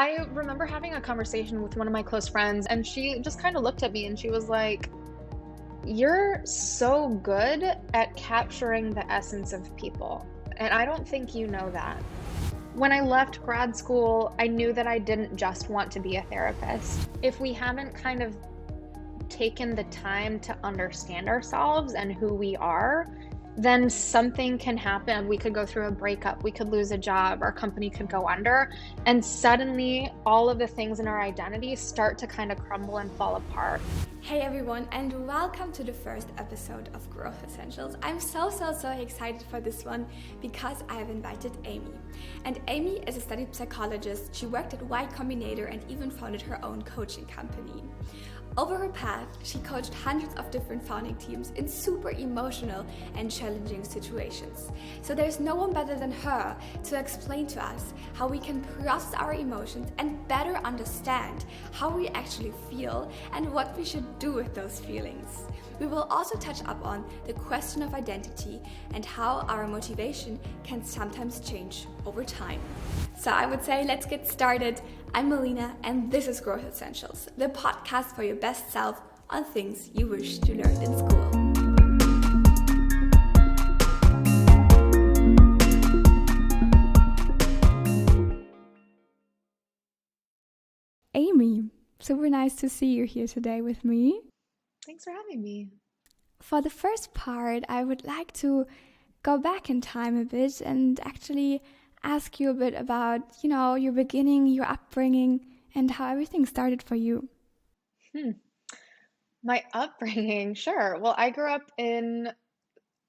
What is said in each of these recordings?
I remember having a conversation with one of my close friends, and she just kind of looked at me and she was like, "You're so good at capturing the essence of people. And I don't think you know that." When I left grad school, I knew that I didn't just want to be a therapist. If we haven't kind of taken the time to understand ourselves and who we are, then something can happen. We could go through a breakup, we could lose a job, our company could go under, and suddenly all of the things in our identity start to kind of crumble and fall apart. Hey everyone, and welcome to the first episode of Growth Essentials. I'm so excited for this one because I have invited Amy. And Amy is a studied psychologist. She worked at Combinator and even founded her own coaching company. Over her path, she coached hundreds of different founding teams in super emotional and challenging situations. So there's no one better than her to explain to us how we can process our emotions and better understand how we actually feel and what we should do with those feelings. We will also touch up on the question of identity and how our motivation can sometimes change over time. So I would say let's get started. I'm Melina and this is Growth Essentials, the podcast for your best self on things you wish you learned in school. Amy, super nice to see you here today with me. Thanks for having me. For the first part, I would like to go back in time a bit and actually ask you a bit about, your beginning, your upbringing, and how everything started for you. My upbringing, sure. Well, I grew up in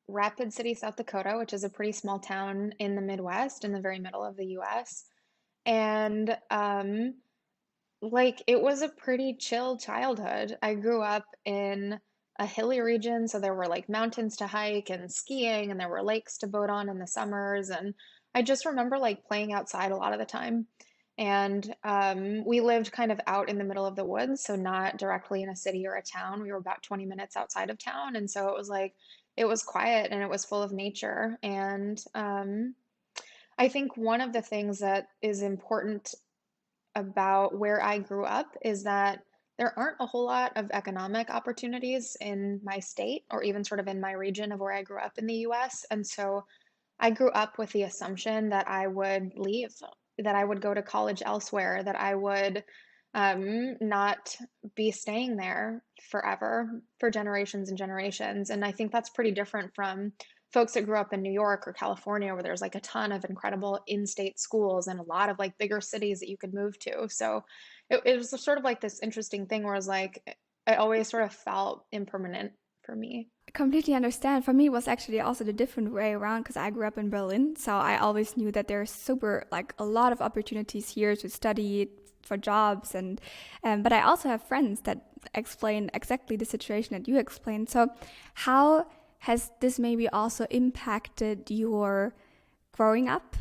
Rapid City, South Dakota, which is a pretty small town in the Midwest, in the very middle of the US. And it was a pretty chill childhood. I grew up in a hilly region, so there were like mountains to hike and skiing, and there were lakes to boat on in the summers. And I just remember like playing outside a lot of the time. And we lived kind of out in the middle of the woods, so not directly in a city or a town. We were about 20 minutes outside of town. And so it was like, it was quiet and it was full of nature. And I think one of the things that is important about where I grew up is that there aren't a whole lot of economic opportunities in my state or even sort of in my region of where I grew up in the US. And so I grew up with the assumption that I would leave, that I would go to college elsewhere, that I would not be staying there forever for generations and generations. And I think that's pretty different from folks that grew up in New York or California, where there's like a ton of incredible in-state schools and a lot of like bigger cities that you could move to. So it was sort of like this interesting thing where I was like, I always sort of felt impermanent for me. I completely understand. For me, it was actually also the different way around because I grew up in Berlin. So I always knew that there's a lot of opportunities here to study for jobs. But I also have friends that explain exactly the situation that you explained. So how has this maybe also impacted your growing up,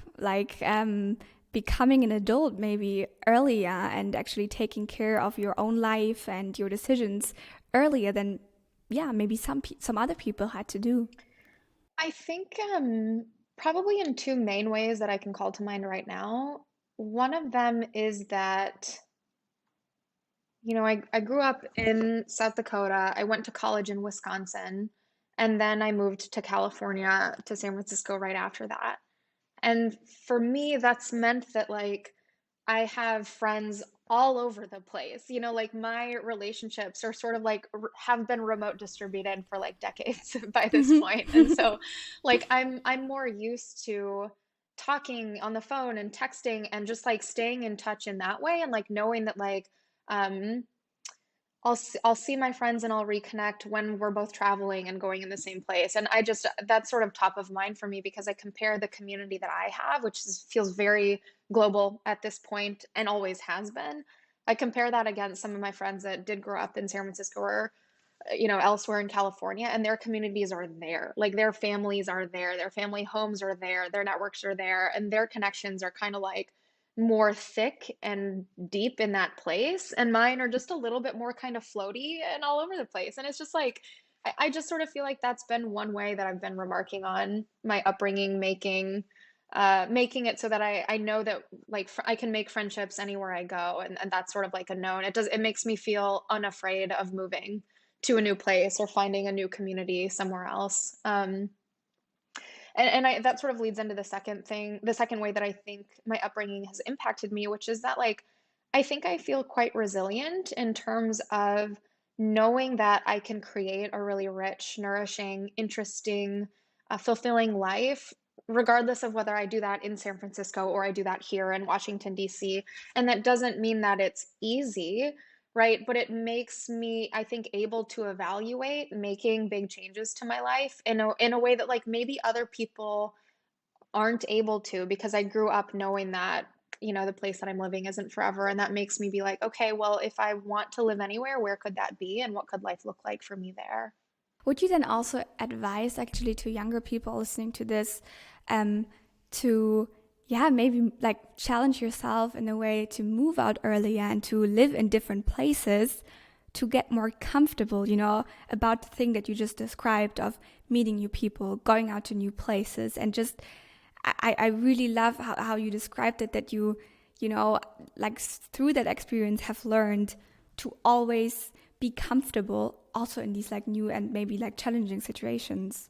becoming an adult maybe earlier and actually taking care of your own life and your decisions earlier than maybe some other people had to do? I think probably in two main ways that I can call to mind right now. One of them is that, I grew up in South Dakota. I went to college in Wisconsin, and then I moved to California, to San Francisco right after that. And for me, that's meant that I have friends all over the place. My relationships are sort of have been remote distributed for like decades by this point. And so I'm more used to talking on the phone and texting and just like staying in touch in that way, and like knowing that um I'll see my friends and I'll reconnect when we're both traveling and going in the same place. And that's sort of top of mind for me because I compare the community that I have, feels very global at this point and always has been. I compare that against some of my friends that did grow up in San Francisco or, elsewhere in California, and their communities are there. Like their families are there, their family homes are there, their networks are there, and their connections are kind of like more thick and deep in that place, and mine are just a little bit more kind of floaty and all over the place. And it's just like I just sort of feel like that's been one way that I've been remarking on my upbringing, making making it so that I know that like I can make friendships anywhere I go, and that's sort of like a known. It makes me feel unafraid of moving to a new place or finding a new community somewhere else. And that sort of leads into the second way that I think my upbringing has impacted me, which is that like I think I feel quite resilient in terms of knowing that I can create a really rich, nourishing, interesting, fulfilling life, regardless of whether I do that in San Francisco or I do that here in Washington, D.C. And that doesn't mean that it's easy, right? But it makes me, I think, able to evaluate making big changes to my life in a way that like maybe other people aren't able to, because I grew up knowing that, the place that I'm living isn't forever. And that makes me be like, okay, well, if I want to live anywhere, where could that be? And what could life look like for me there? Would you then also advise actually to younger people listening to this um, to, yeah, maybe like challenge yourself in a way to move out earlier and to live in different places to get more comfortable, about the thing that you just described of meeting new people, going out to new places, and just, I really love how you described it, that like through that experience have learned to always be comfortable also in these like new and maybe like challenging situations.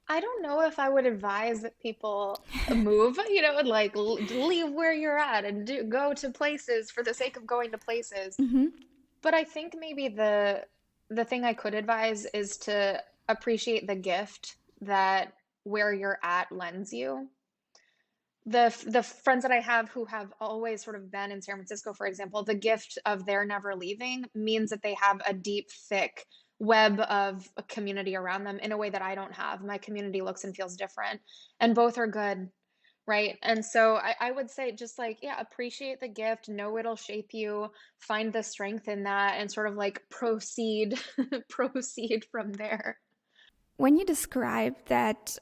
I don't know if I would advise that people move, and like leave where you're at and go to places for the sake of going to places. Mm-hmm. But I think maybe the thing I could advise is to appreciate the gift that where you're at lends you. The friends that I have who have always sort of been in San Francisco, for example, the gift of their never leaving means that they have a deep, thick web of a community around them in a way that I don't have. My community looks and feels different, and both are good, right? And so I would say just like, yeah, appreciate the gift, know it'll shape you, find the strength in that, and sort of like proceed, proceed from there. When you describe that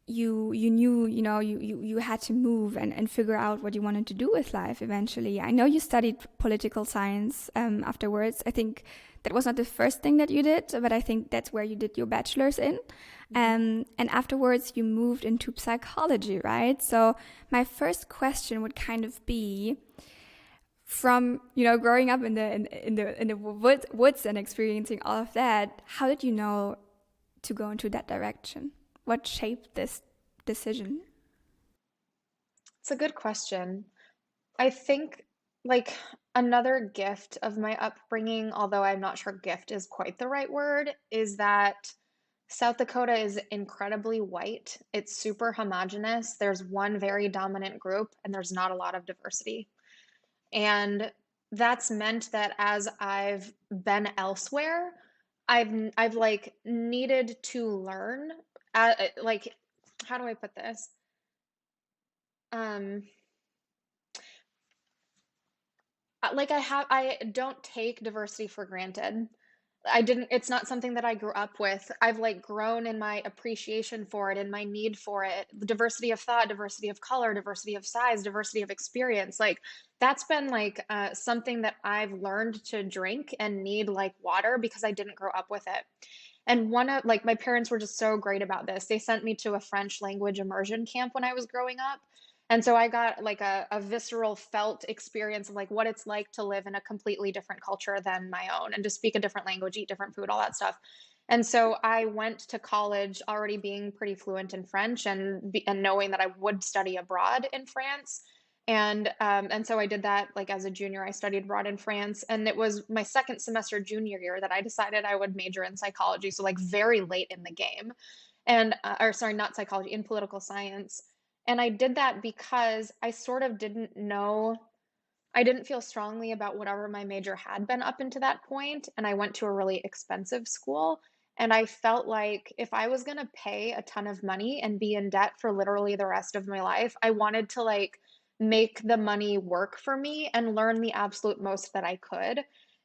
you knew, you had to move and figure out what you wanted to do with life eventually. I know you studied political science afterwards. I think that was not the first thing that you did, but I think that's where you did your bachelor's in. And afterwards you moved into psychology, right? So my first question would kind of be, from growing up in the woods and experiencing all of that, how did you know to go into that direction? What shaped this decision? It's a good question. I think like another gift of my upbringing, although I'm not sure gift is quite the right word, is that South Dakota is incredibly white. It's super homogenous. There's one very dominant group and there's not a lot of diversity. And that's meant that as I've been elsewhere, I've like needed to learn like how do I put this? Um like I don't take diversity for granted. It's not something that I grew up with. I've like grown in my appreciation for it and my need for it. The diversity of thought, diversity of color, diversity of size, diversity of experience. Like that's been like something that I've learned to drink and need like water because I didn't grow up with it. And one of like my parents were just so great about this. They sent me to a French language immersion camp when I was growing up. And so I got like a visceral felt experience of like what it's like to live in a completely different culture than my own and to speak a different language, eat different food, all that stuff. And so I went to college already being pretty fluent in French and knowing that I would study abroad in France. And so I did that like as a junior. I studied abroad in France, and it was my second semester junior year that I decided I would major in psychology. So like very late in the game, and or sorry, not psychology, in political science. And I did that because I sort of didn't know, I didn't feel strongly about whatever my major had been up until that point, and I went to a really expensive school. And I felt like if I was going to pay a ton of money and be in debt for literally the rest of my life, I wanted to like make the money work for me and learn the absolute most that I could.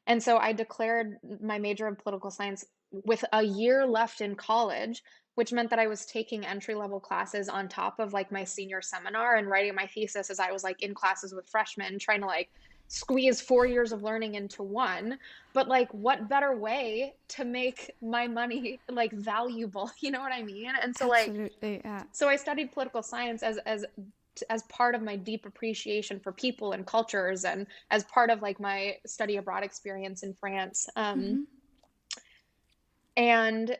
And so I declared my major in political science with a year left in college, which meant that I was taking entry level classes on top of like my senior seminar and writing my thesis as I was like in classes with freshmen, trying to like squeeze 4 years of learning into one. But like, what better way to make my money like valuable? You know what I mean? And so like, Absolutely, yeah. so I studied political science as part of my deep appreciation for people and cultures, and as part of like my study abroad experience in France. And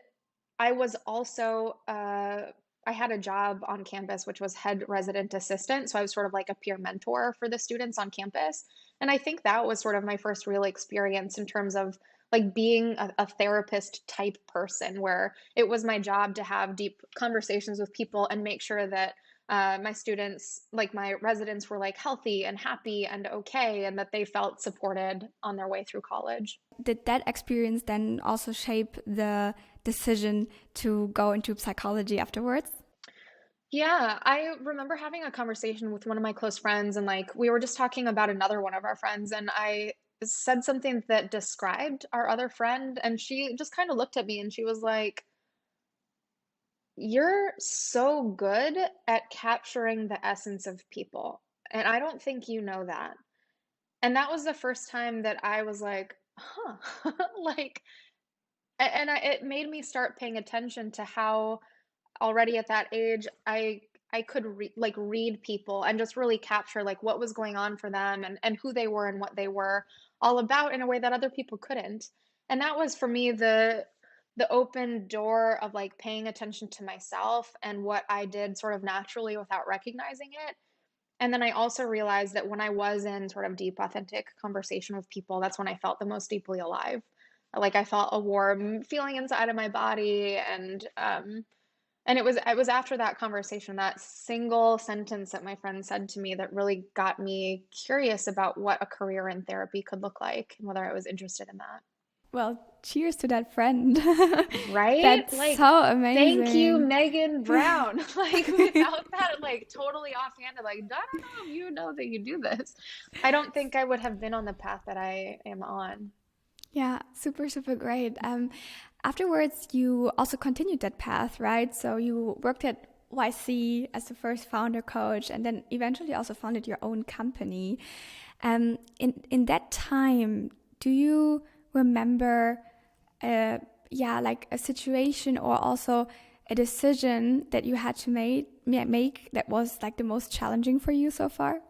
I was also I had a job on campus, which was head resident assistant. So I was sort of like a peer mentor for the students on campus. And I think that was sort of my first real experience in terms of like being a therapist type person, where it was my job to have deep conversations with people and make sure that my students, like my residents, were like healthy and happy and okay, and that they felt supported on their way through college. Did that experience then also shape the decision to go into psychology afterwards? Yeah, I remember having a conversation with one of my close friends, and like we were just talking about another one of our friends, and I said something that described our other friend, and she just kind of looked at me and she was like, "You're so good at capturing the essence of people, and I don't think you know that." And that was the first time that I was like, "Huh." Like, it made me start paying attention to how already at that age I could read people and just really capture like what was going on for them, and who they were and what they were all about in a way that other people couldn't. And that was for me the open door of like paying attention to myself and what I did sort of naturally without recognizing it. And then I also realized that when I was in sort of deep authentic conversation with people, that's when I felt the most deeply alive. Like I felt a warm feeling inside of my body, and it was after that conversation, that single sentence that my friend said to me, that really got me curious about what a career in therapy could look like and whether I was interested in that. Well, cheers to that friend. Right? That's Like, so thank you, amazing. Megan Brown. Like, without that, like, totally offhanded, like, I don't know if you know that you do this. I don't think I would have been on the path that I am on. Yeah, super, super great. Afterwards, you also continued that path, right? So you worked at YC as the first founder coach, and then eventually also founded your own company. In that time, do you remember, like a situation or also a decision that you had to make that was like the most challenging for you so far?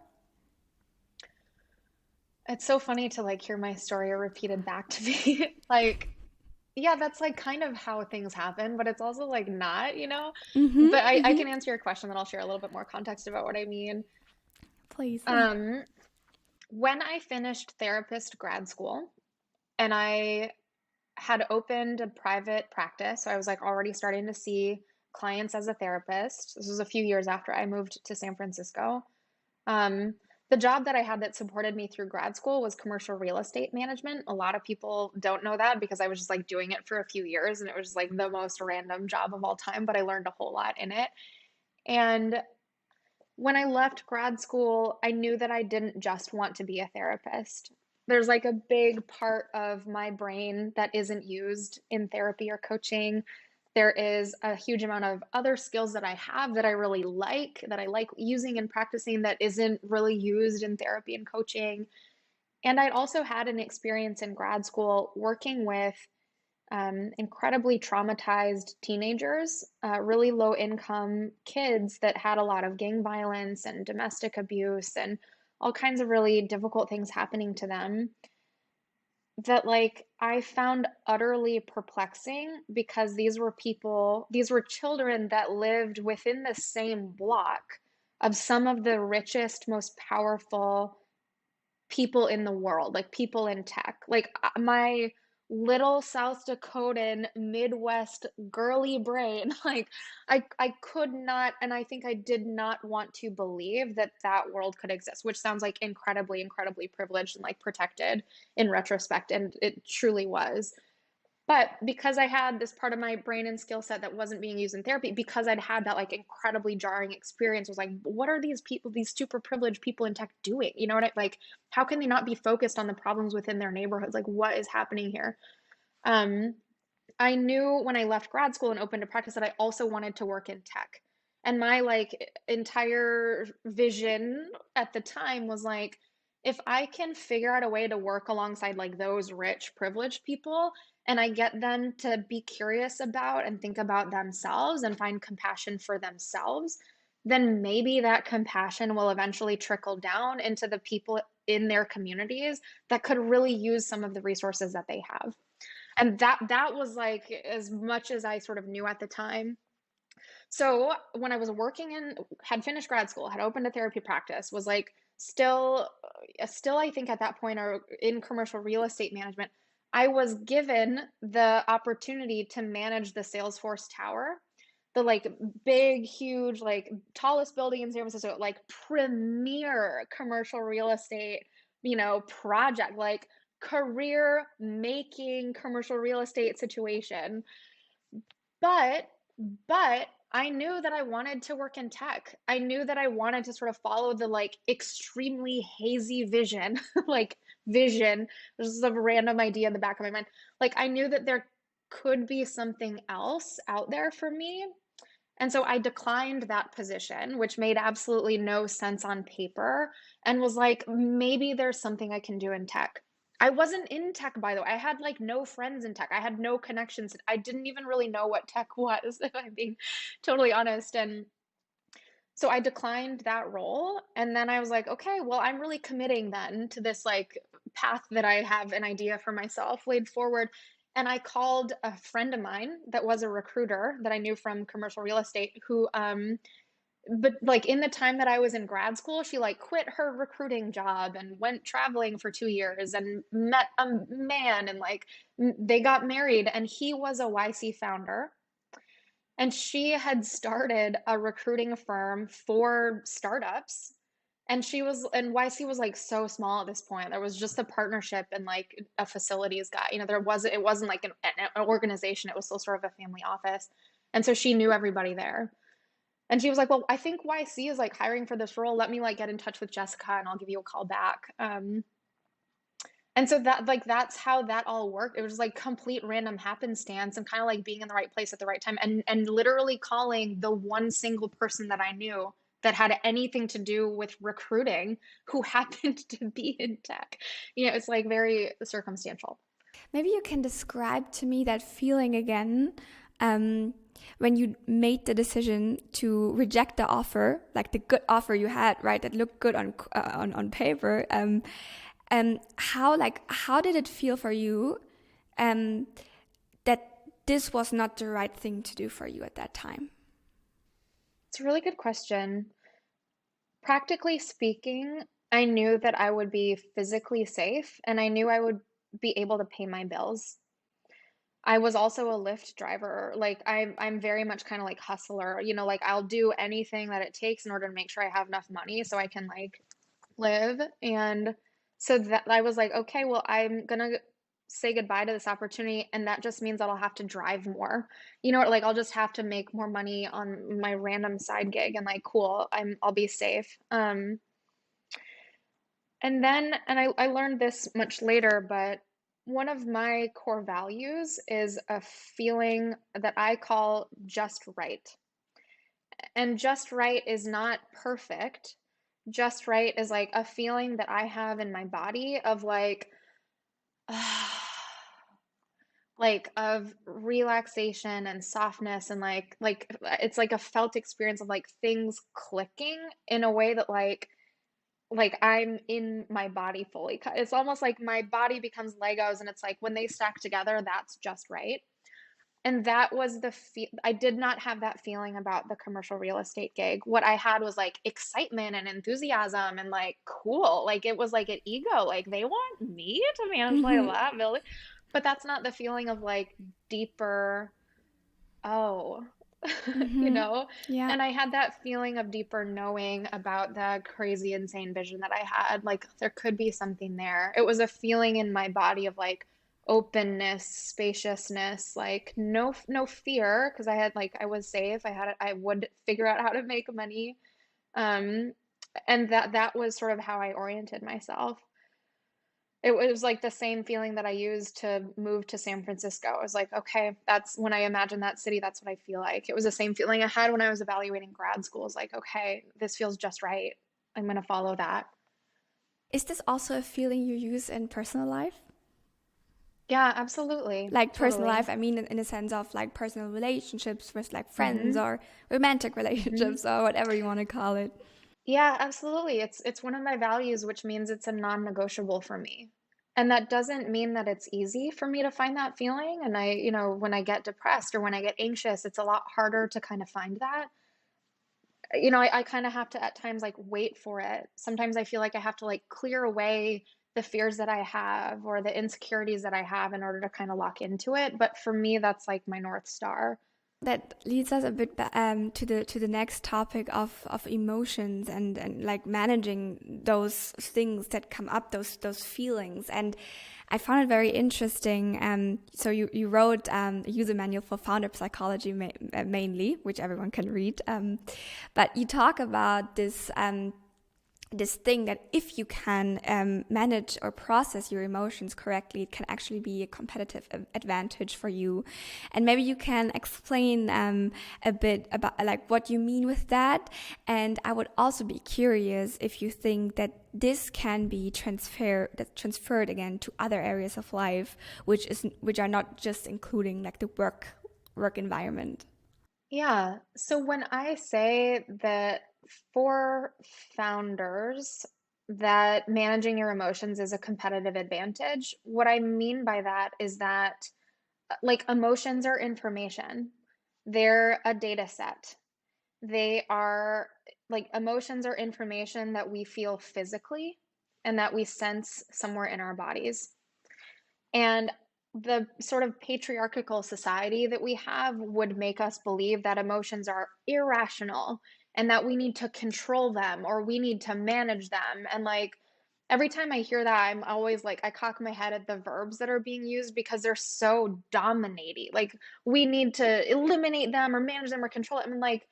It's so funny to like hear my story repeated back to me. Like, yeah, that's like kind of how things happen, but it's also like not. Mm-hmm. But I Mm-hmm. can answer your question, then I'll share a little bit more context about what I mean. Please. Um, when I finished therapist grad school and I had opened a private practice, so I was like already starting to see clients as a therapist. This was a few years after I moved to San Francisco. Um, the job that I had that supported me through grad school was commercial real estate management. A lot of people don't know that because I was just like doing it for a few years and it was just like the most random job of all time, but I learned a whole lot in it. And when I left grad school, I knew that I didn't just want to be a therapist. There's like a big part of my brain that isn't used in therapy or coaching. There is a huge amount of other skills that I have that I like using and practicing, that isn't really used in therapy and coaching. And I'd also had an experience in grad school working with incredibly traumatized teenagers, really low income kids that had a lot of gang violence and domestic abuse and all kinds of really difficult things happening to them, that like I found utterly perplexing, because these were children that lived within the same block of some of the richest, most powerful people in the world, like people in tech. Like my little South Dakotan Midwest girly brain, like I could not, and I think I did not want to believe that that world could exist, which sounds like incredibly, incredibly privileged and like protected in retrospect, and it truly was. But because I had this part of my brain and skill set that wasn't being used in therapy, because I'd had that like incredibly jarring experience, was like, what are these people, these super privileged people in tech doing? You know what I like? How can they not be focused on the problems within their neighborhoods? Like, what is happening here? Um, I knew when I left grad school and opened a practice that I also wanted to work in tech. And my like entire vision at the time was like, if I can figure out a way to work alongside like those rich, privileged people, and I get them to be curious about and think about themselves and find compassion for themselves, then maybe that compassion will eventually trickle down into the people in their communities that could really use some of the resources that they have. And that was like as much as I sort of knew at the time. So when I was working in, had finished grad school, had opened a therapy practice, was like still I think at that point or in commercial real estate management, I was given the opportunity to manage the Salesforce Tower, the like big, huge, like tallest building in San Francisco, like premier commercial real estate, project, like career making commercial real estate situation. But but I knew that I wanted to work in tech. I knew that I wanted to sort of follow the like extremely hazy vision, like vision. This is a random idea in the back of my mind. Like I knew that there could be something else out there for me. And so I declined that position, which made absolutely no sense on paper, and was like, maybe there's something I can do in tech. I wasn't in tech, by the way. I had like no friends in tech. I had no connections. I didn't even really know what tech was, if I'm being totally honest. And so I declined that role. And then I was like, okay, well, I'm really committing then to this like path that I have an idea for myself laid forward. And I called a friend of mine that was a recruiter that I knew from commercial real estate who, but like in the time that I was in grad school, she like quit her recruiting job and went traveling for 2 years and met a man and like they got married and he was a YC founder and she had started a recruiting firm for startups. And YC was like so small at this point. There was just a partnership and like a facilities guy. It wasn't like an organization. It was still sort of a family office. And so she knew everybody there. And she was like, well, I think YC is like hiring for this role. Let me like get in touch with Jessica and I'll give you a call back. And so that's how that all worked. It was like complete random happenstance and kind of like being in the right place at the right time and literally calling the one single person that I knew that had anything to do with recruiting who happened to be in tech. It's like very circumstantial. Maybe you can describe to me that feeling again, um, when you made the decision to reject the offer, like the good offer you had, right? That looked good on paper. How did it feel for you, that this was not the right thing to do for you at that time? It's a really good question. Practically speaking, I knew that I would be physically safe and I knew I would be able to pay my bills. I was also a Lyft driver. Like I'm very much kind of like hustler, like I'll do anything that it takes in order to make sure I have enough money so I can like live. And so that I was like, okay, well, I'm gonna say goodbye to this opportunity, and that just means that I'll have to drive more. Like I'll just have to make more money on my random side gig and like cool, I'll be safe. And I learned this much later, but one of my core values is a feeling that I call just right. And just right is not perfect. Just right is like a feeling that I have in my body of like of relaxation and softness and like it's like a felt experience of like things clicking in a way that like I'm in my body fully cut. It's almost like my body becomes Legos and it's like when they stack together, that's just right. And that was I did not have that feeling about the commercial real estate gig. What I had was like excitement and enthusiasm and like cool. Like it was like an ego. Like they want me to manage like Mm-hmm. that building. But that's not the feeling of like deeper, oh, you Mm-hmm. know? Yeah. And I had that feeling of deeper knowing about the crazy, insane vision that I had. Like there could be something there. It was a feeling in my body of like openness, spaciousness, like no fear because I was safe. I would figure out how to make money. Um, and that was sort of how I oriented myself. It was like the same feeling that I used to move to San Francisco. I was like, okay, that's when I imagine that city, that's what I feel like. It was the same feeling I had when I was evaluating grad school. It's like, okay, this feels just right. I'm going to follow that. Is this also a feeling you use in personal life? Yeah, absolutely. Like personal Totally. life, I mean, in a sense of like personal relationships with like friends Hmm. or romantic Hmm. relationships or whatever you want to call it. Yeah, absolutely. It's one of my values, which means it's a non-negotiable for me. And that doesn't mean that it's easy for me to find that feeling. And when I get depressed or when I get anxious, it's a lot harder to kind of find that. I kind of have to at times like wait for it. Sometimes I feel like I have to like clear away the fears that I have or the insecurities that I have in order to kind of lock into it. But for me, that's like my North Star. That leads us a bit to the next topic of emotions and like managing those things that come up, those feelings. And I found it very interesting. So you wrote a user manual for founder psychology mainly, which everyone can read. But you talk about this thing that if you can manage or process your emotions correctly, it can actually be a competitive advantage for you. And maybe you can explain a bit about like what you mean with that. And I would also be curious if you think that this can be transferred again to other areas of life, which are not just including like the work environment. Yeah. So when I say that for founders, that managing your emotions is a competitive advantage, what I mean by that is that like emotions are information. They're a data set. They are like emotions are information that we feel physically and that we sense somewhere in our bodies. And the sort of patriarchal society that we have would make us believe that emotions are irrational and that we need to control them or we need to manage them. And like every time I hear that, I'm always like, I cock my head at the verbs that are being used because they're so dominating. Like we need to eliminate them or manage them or control them. And like,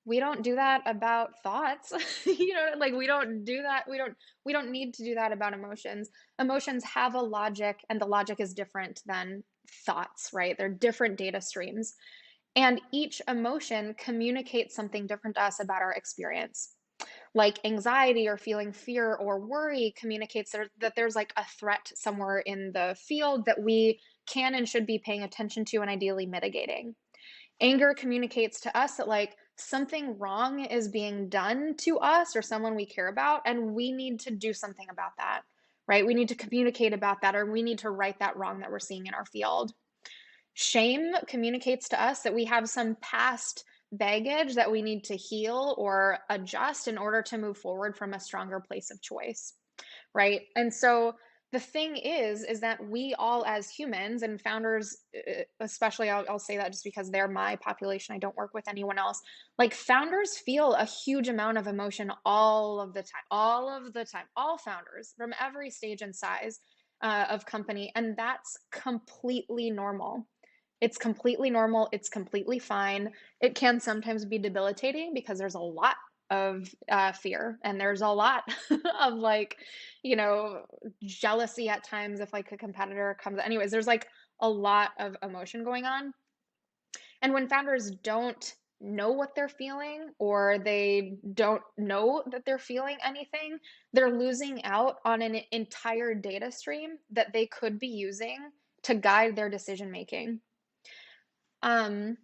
we don't do that about thoughts. Like we don't do that. We don't need to do that about emotions. Emotions have a logic and the logic is different than thoughts, right? They're different data streams. And each emotion communicates something different to us about our experience. Like anxiety or feeling fear or worry communicates that there's like a threat somewhere in the field that we can and should be paying attention to and ideally mitigating. Anger communicates to us that like something wrong is being done to us or someone we care about, and we need to do something about that, right? We need to communicate about that, or we need to right that wrong that we're seeing in our field. Shame communicates to us that we have some past baggage that we need to heal or adjust in order to move forward from a stronger place of choice, right? And so the thing is that we all as humans and founders, especially, I'll say that just because they're my population, I don't work with anyone else. Like founders feel a huge amount of emotion all of the time, all of the time, all founders from every stage and size of company, and that's completely normal. It's completely normal. It's completely fine. It can sometimes be debilitating because there's a lot of fear and there's a lot of like, you know, jealousy at times if like a competitor comes. Anyways, there's like a lot of emotion going on. And when founders don't know what they're feeling or they don't know that they're feeling anything, they're losing out on an entire data stream that they could be using to guide their decision making. Um,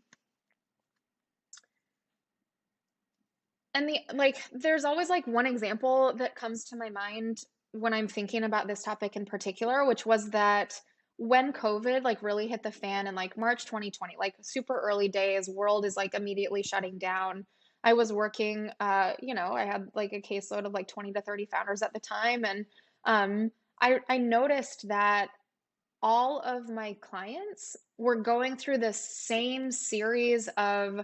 and there's always like one example that comes to my mind when I'm thinking about this topic in particular, which was that when COVID like really hit the fan in like March 2020, like super early days, world is like immediately shutting down. I was working, I had like a caseload of like 20 to 30 founders at the time. And I noticed that all of my clients were going through the same series of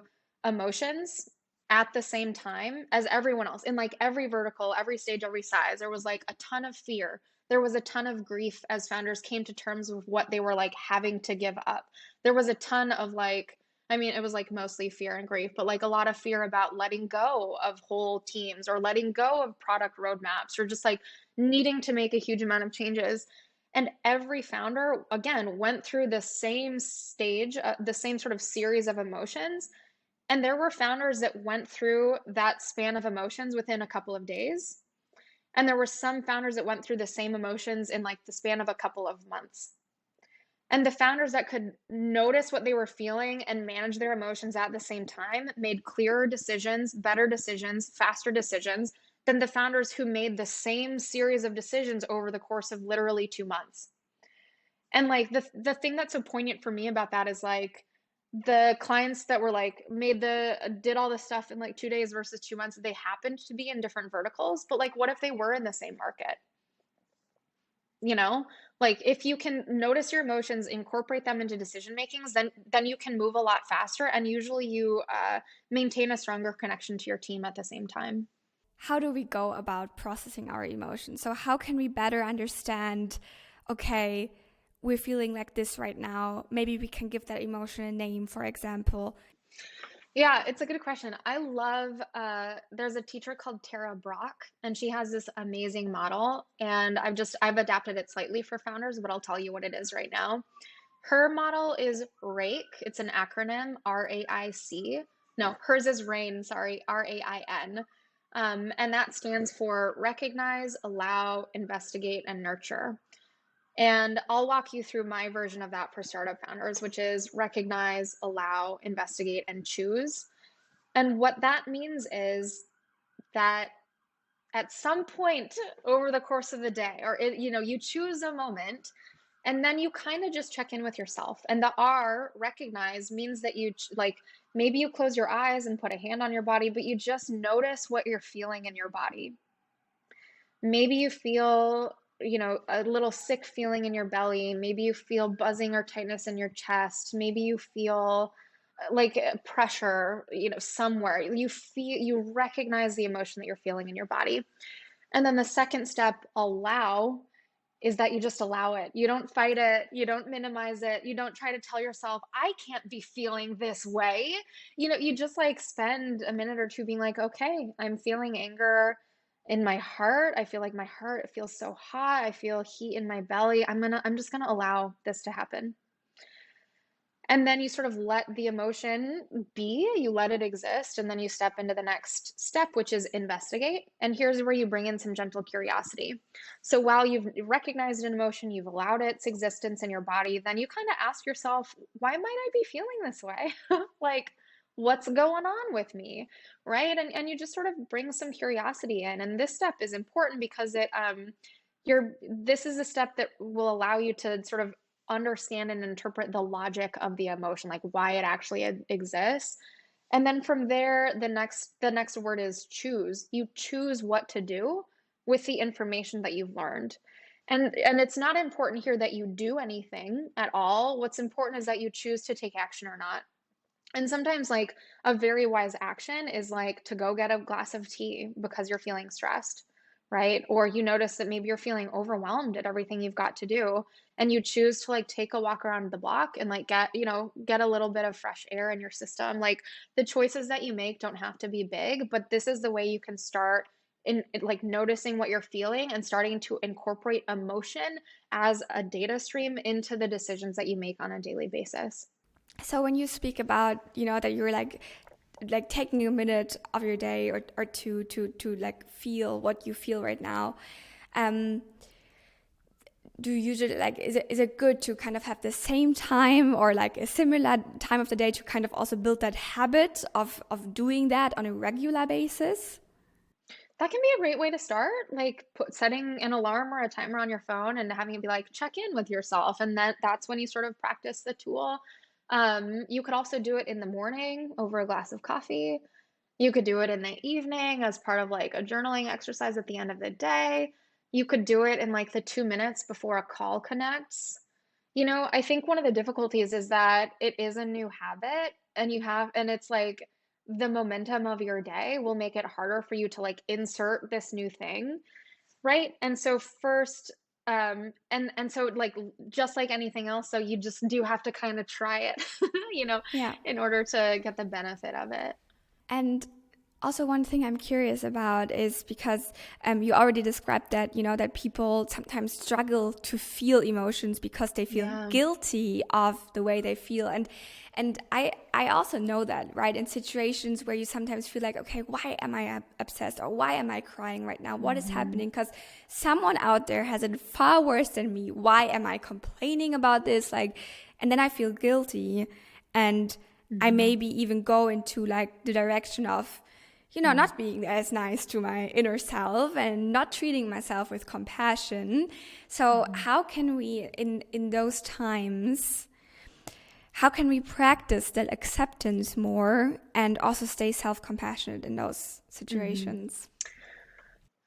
emotions at the same time as everyone else in like every vertical, every stage, every size. There was like a ton of fear. There was a ton of grief as founders came to terms with what they were like having to give up. There was a ton of like, I mean, it was like mostly fear and grief, but like a lot of fear about letting go of whole teams or letting go of product roadmaps or just like needing to make a huge amount of changes. And every founder, again, went through the same stage, the same sort of series of emotions. And there were founders that went through that span of emotions within a couple of days. And there were some founders that went through the same emotions in like the span of a couple of months. And the founders that could notice what they were feeling and manage their emotions at the same time made clearer decisions, better decisions, faster decisions than the founders who made the same series of decisions over the course of literally 2 months. And like the thing that's so poignant for me about that is like the clients that were like made the did all this stuff in like 2 days versus 2 months, they happened to be in different verticals, but like what if they were in the same market? You know, like if you can notice your emotions, incorporate them into decision makings, then you can move a lot faster, and usually you maintain a stronger connection to your team at the same time. How do we go about processing our emotions? So, how can we better understand, okay, we're feeling like this right now? Maybe we can give that emotion a name, for example. Yeah, it's a good question. I love, there's a teacher called Tara Brock, and she has this amazing model. And I've adapted it slightly for founders, but I'll tell you what it is right now. Her model is RAIC. It's an acronym, RAIC. No, hers is RAIN, sorry, RAIN. And that stands for recognize, allow, investigate, and nurture. And I'll walk you through my version of that for startup founders, which is recognize, allow, investigate, and choose. And what that means is that at some point over the course of the day, or you choose a moment, and then you kind of just check in with yourself. And the R, recognize, means that like maybe you close your eyes and put a hand on your body, but you just notice what you're feeling in your body. Maybe you feel, a little sick feeling in your belly. Maybe you feel buzzing or tightness in your chest. Maybe you feel like pressure, somewhere. You recognize the emotion that you're feeling in your body. And then the second step, allow, is that you just allow it. You don't fight it. You don't minimize it. You don't try to tell yourself, I can't be feeling this way. You just like spend a minute or two being like, okay, I'm feeling anger in my heart. I feel like my heart feels so hot. I feel heat in my belly. I'm just gonna allow this to happen. And then you sort of let the emotion be, you let it exist, and then you step into the next step, which is investigate. And here's where you bring in some gentle curiosity. So while you've recognized an emotion, you've allowed its existence in your body, then you kind of ask yourself, why might I be feeling this way? Like, what's going on with me? Right? And you just sort of bring some curiosity in. And this step is important because this is a step that will allow you to sort of understand and interpret the logic of the emotion, like why it actually exists. And then from there, the next word is choose. You choose what to do with the information that you've learned. And it's not important here that you do anything at all. What's important is that you choose to take action or not. And sometimes, like, a very wise action is like to go get a glass of tea because you're feeling stressed, right? Or you notice that maybe you're feeling overwhelmed at everything you've got to do, and you choose to like take a walk around the block and like get a little bit of fresh air in your system. Like, the choices that you make don't have to be big, but this is the way you can start in like noticing what you're feeling and starting to incorporate emotion as a data stream into the decisions that you make on a daily basis. So, when you speak about, that you're like taking a minute of your day or two to like feel what you feel right now, um, do you usually like is it good to kind of have the same time or like a similar time of the day to kind of also build that habit of doing that on a regular basis? That can be a great way to start, like setting an alarm or a timer on your phone and having it be like check in with yourself, and that's when you sort of practice the tool. You could also do it in the morning over a glass of coffee. You could do it in the evening as part of like a journaling exercise at the end of the day. You could do it in like the 2 minutes before a call connects. I think one of the difficulties is that it is a new habit, and it's like the momentum of your day will make it harder for you to like insert this new thing, right? And so first, and so like just like anything else, so you just do have to kind of try it, you know, Yeah. in order to get the benefit of it. And Also, one thing I'm curious about is because you already described that, that people sometimes struggle to feel emotions because they feel Yeah. guilty of the way they feel. And I also know that, right? In situations where you sometimes feel like, okay, why am I obsessed, or why am I crying right now? What is Hmm. happening? Because someone out there has it far worse than me. Why am I complaining about this? Like, and then I feel guilty, and I Hmm. maybe even go into like the direction of Hmm. not being as nice to my inner self and not treating myself with compassion. So Hmm. how can we in those times, how can we practice that acceptance more and also stay self-compassionate in those Hmm. situations?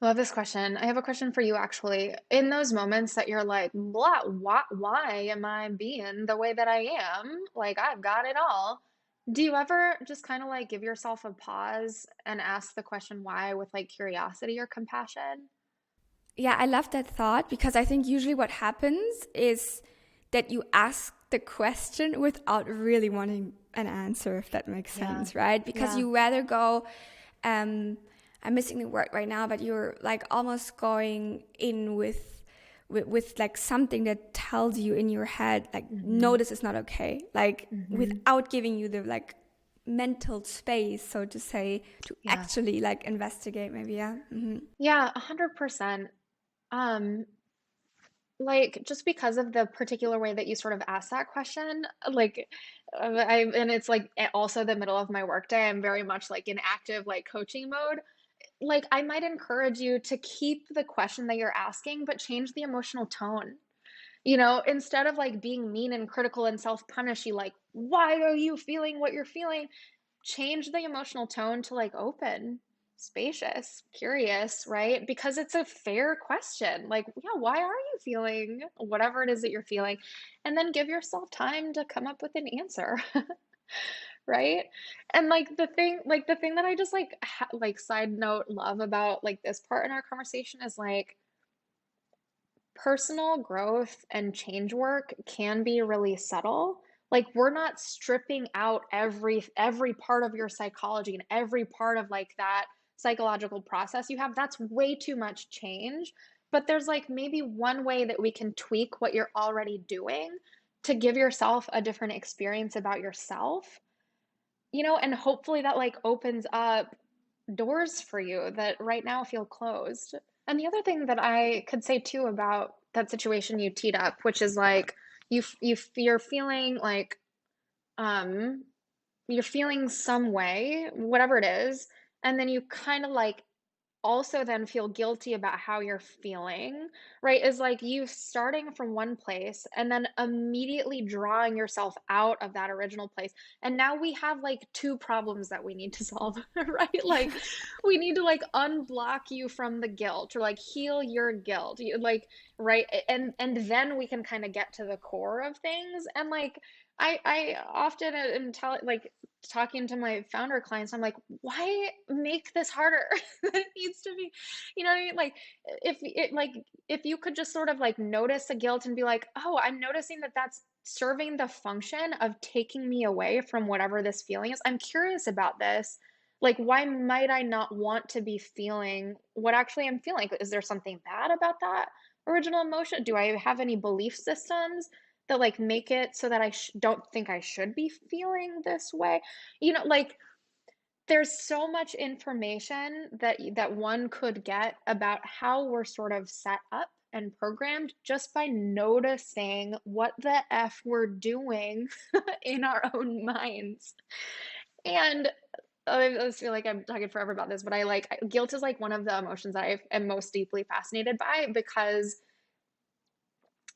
Love this question. I have a question for you actually. In those moments that you're like, blah, why am I being the way that I am? Like, I've got it all. Do you ever just kind of like give yourself a pause and ask the question why with like curiosity or compassion? Yeah, I love that thought because I think usually what happens is that you ask the question without really wanting an answer, if that makes Yeah. sense, right? Because Yeah. you rather go, um, I'm missing the word right now, but you're like almost going in with like something that tells you in your head, like, Hmm. no, this is not okay. Like Hmm. without giving you the like mental space, so to say, to Yeah. actually like investigate maybe, yeah. Yeah, 100%. Um, like just because of the particular way that you sort of asked that question, like and it's like also the middle of my workday, I'm very much like in active like coaching mode. Like I might encourage you to keep the question that you're asking, but change the emotional tone. Instead of like being mean and critical and self-punishy, like, why are you feeling what you're feeling? Change the emotional tone to like open, spacious, curious, right? Because it's a fair question. Like, yeah, why are you feeling whatever it is that you're feeling? And then give yourself time to come up with an answer. Right? And like the thing that I just like like side note love about like this part in our conversation is like personal growth and change work can be really subtle. Like we're not stripping out every part of your psychology and every part of like that psychological process you have. That's way too much change. But there's like maybe one way that we can tweak what you're already doing to give yourself a different experience about yourself, and hopefully that like opens up doors for you that right now feel closed. And the other thing that I could say too about that situation you teed up, which is like you're feeling like um you're feeling some way, whatever it is, and then you kind of like also then feel guilty about how you're feeling, right? Is like you starting from one place and then immediately drawing yourself out of that original place. And now we have like two problems that we need to solve, right? Like we need to like unblock you from the guilt or like heal your guilt. Like right and then we can kind of get to the core of things. And like I often am like talking to my founder clients, I'm like, why make this harder than it needs to be? You know what I mean? Like, if you could just sort of like notice the guilt and be like, oh, I'm noticing that that's serving the function of taking me away from whatever this feeling is. I'm curious about this. Like, why might I not want to be feeling what actually I'm feeling? Is there something bad about that original emotion? Do I have any belief systems that like make it so that I don't think I should be feeling this way? Like there's so much information that one could get about how we're sort of set up and programmed just by noticing what the F we're doing in our own minds. And I just feel like I'm talking forever about this, but I like guilt is like one of the emotions that I am most deeply fascinated by because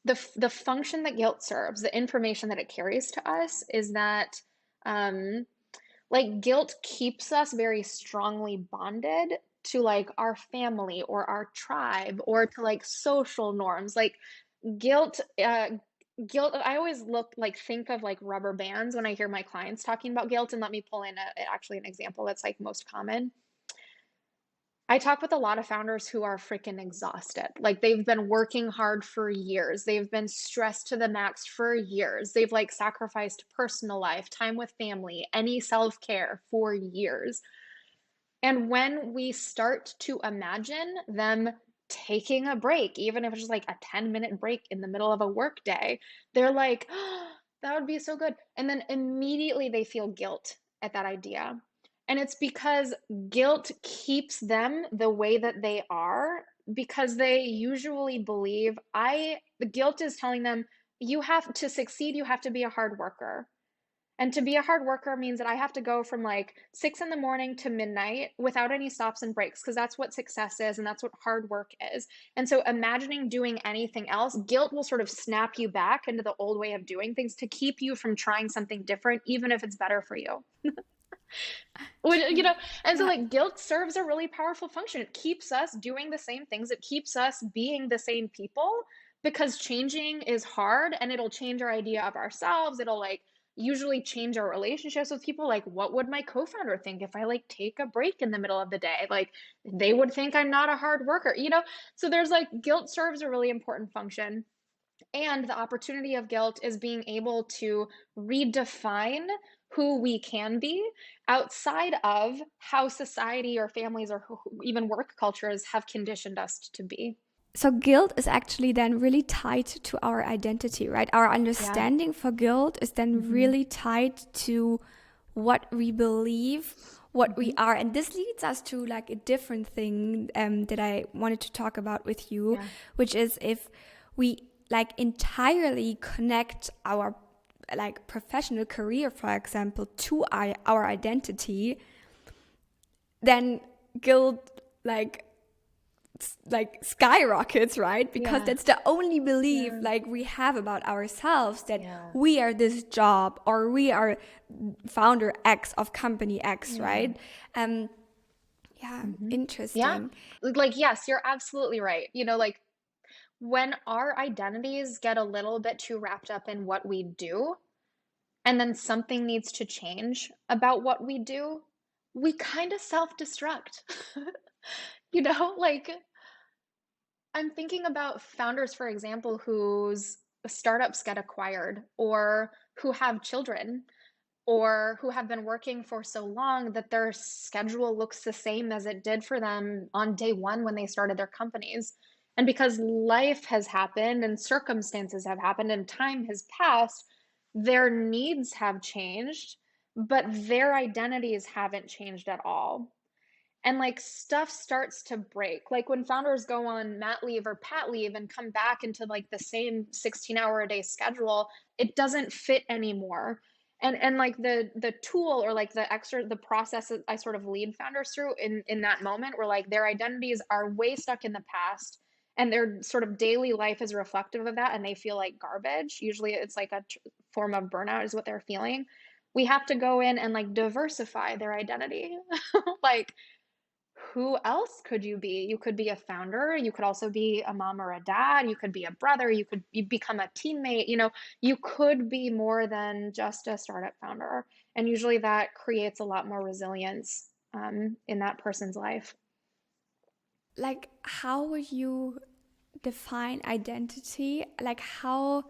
the function that guilt serves, the information that it carries to us is that um like guilt keeps us very strongly bonded to like our family or our tribe or to like social norms. Like guilt guilt I always think of like rubber bands when I hear my clients talking about guilt. And let me pull in actually an example that's like most common. I talk with a lot of founders who are freaking exhausted. Like they've been working hard for years. They've been stressed to the max for years. They've like sacrificed personal life, time with family, any self-care for years. And when we start to imagine them taking a break, even if it's just like a 10-minute break in the middle of a work day, they're like, oh, that would be so good. And then immediately they feel guilt at that idea. And it's because guilt keeps them the way that they are because they usually believe the guilt is telling them you have to succeed, you have to be a hard worker. And to be a hard worker means that I have to go from like 6 in the morning to midnight without any stops and breaks because that's what success is and that's what hard work is. And so imagining doing anything else, guilt will sort of snap you back into the old way of doing things to keep you from trying something different, even if it's better for you. You True. know, and so Yeah. like guilt serves a really powerful function. It keeps us doing the same things. It keeps us being the same people because changing is hard and it'll change our idea of ourselves. It'll like usually change our relationships with people. Like, what would my co-founder think if I like take a break in the middle of the day? Like, they would think I'm not a hard worker, you know? So there's like guilt serves a really important function. And the opportunity of guilt is being able to redefine who we can be outside of how society or families or even work cultures have conditioned us to be. So guilt is actually then really tied to our identity, right? Our Yeah. understanding for guilt is then Hmm. really tied to what we believe, what we Hmm. are. And this leads us to like a different thing that I wanted to talk about with you, Yeah. which is if we like entirely connect our like professional career, for example, to our identity, then guilt like skyrockets, right? Because Yeah. that's the only belief Yeah. like we have about ourselves, that Yeah. we are this job or we are founder X of company X, Yeah. right? um yeah, Hmm. Yeah. interesting. Like, yes, you're absolutely right. You know, like when our identities get a little bit too wrapped up in what we do, and then something needs to change about what we do, we kind of self-destruct. You know, like I'm thinking about founders, for example, whose startups get acquired or who have children or who have been working for so long that their schedule looks the same as it did for them on day one when they started their companies. And because life has happened and circumstances have happened and time has passed, their needs have changed, but their identities haven't changed at all. And like stuff starts to break. Like when founders go on mat leave or pat leave and come back into like the same 16-hour a day schedule, it doesn't fit anymore. And like the tool or like the process that I sort of lead founders through in that moment where like their identities are way stuck in the past and their sort of daily life is reflective of that and they feel like garbage. Usually it's like a form of burnout is what they're feeling. We have to go in and like diversify their identity. Like who else could you be? You could be a founder. You could also be a mom or a dad. You could be a brother. You become a teammate. You know, you could be more than just a startup founder. And usually that creates a lot more resilience in that person's life. Like, how would you define identity? Like, how,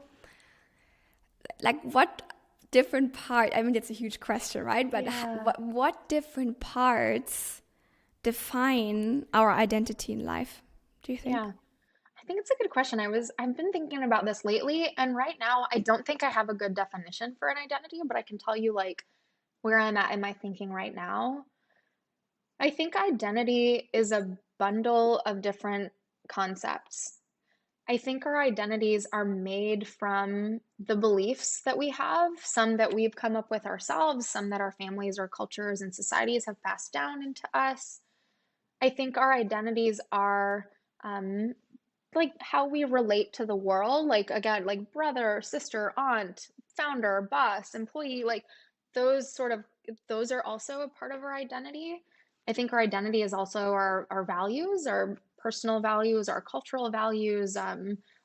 like, what different part, I mean, that's a huge question, right? But Yeah. what different parts define our identity in life, do you think? Yeah. I think it's a good question. I've been thinking about this lately, and right now I don't think I have a good definition for an identity, but I can tell you like where I'm at in my thinking right now. I think identity is a bundle of different concepts. I think our identities are made from the beliefs that we have, some that we've come up with ourselves, some that our families or cultures and societies have passed down into us. I think our identities are um, like how we relate to the world, like again, like brother, sister, aunt, founder, boss, employee, like those sort of those are also a part of our identity. I think our identity is also our values, our personal values, our cultural values,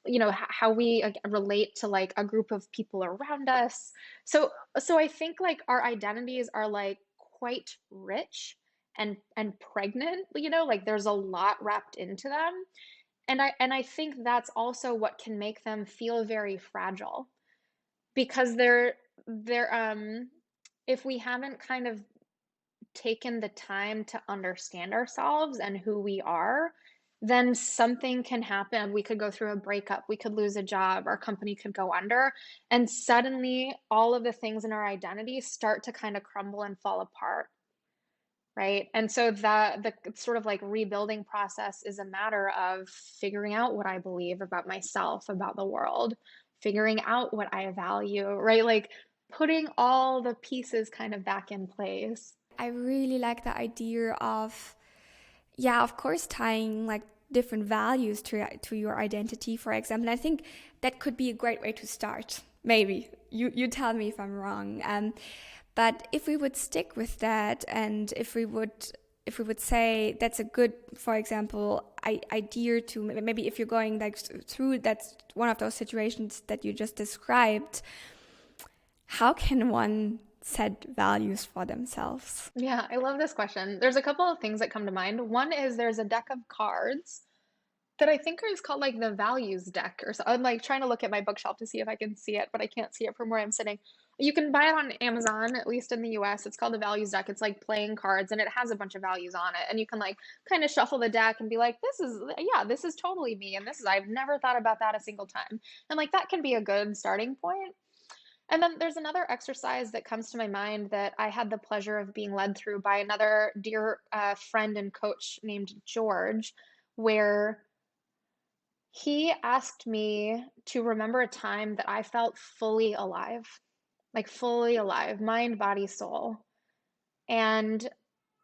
you know, how we relate to like a group of people around us. So I think like our identities are like quite rich and pregnant, you know, like there's a lot wrapped into them. And I think that's also what can make them feel very fragile because they're if we haven't kind of taken the time to understand ourselves and who we are, then something can happen. We could go through a breakup, we could lose a job, our company could go under, and suddenly all of the things in our identity start to kind of crumble and fall apart. Right. And so the sort of like rebuilding process is a matter of figuring out what I believe about myself, about the world, figuring out what I value, right? Like putting all the pieces kind of back in place. I really like the idea of, yeah, of course, tying like different values to your identity, for example. I think that could be a great way to start. Maybe you tell me if I'm wrong. But if we would stick with that, and if we would say that's a good, for example, idea to maybe if you're going like through that's one of those situations that you just described, how can one set values for themselves? Yeah, I love this question. There's a couple of things that come to mind. One is there's a deck of cards that I think is called like the values deck or so. I'm like trying to look at my bookshelf to see if I can see it, but I can't see it from where I'm sitting. You can buy it on Amazon, at least in the US. It's called the values deck. It's like playing cards and it has a bunch of values on it. And you can like kind of shuffle the deck and be like, yeah, this is totally me. And I've never thought about that a single time. And like that can be a good starting point. And then there's another exercise that comes to my mind that I had the pleasure of being led through by another dear friend and coach named George, where he asked me to remember a time that I felt fully alive, like fully alive, mind, body, soul. And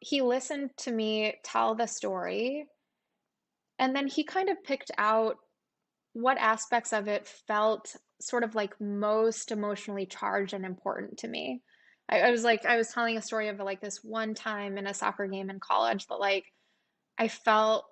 he listened to me tell the story. And then he kind of picked out what aspects of it felt sort of like most emotionally charged and important to me. I was telling a story of like this one time in a soccer game in college that like I felt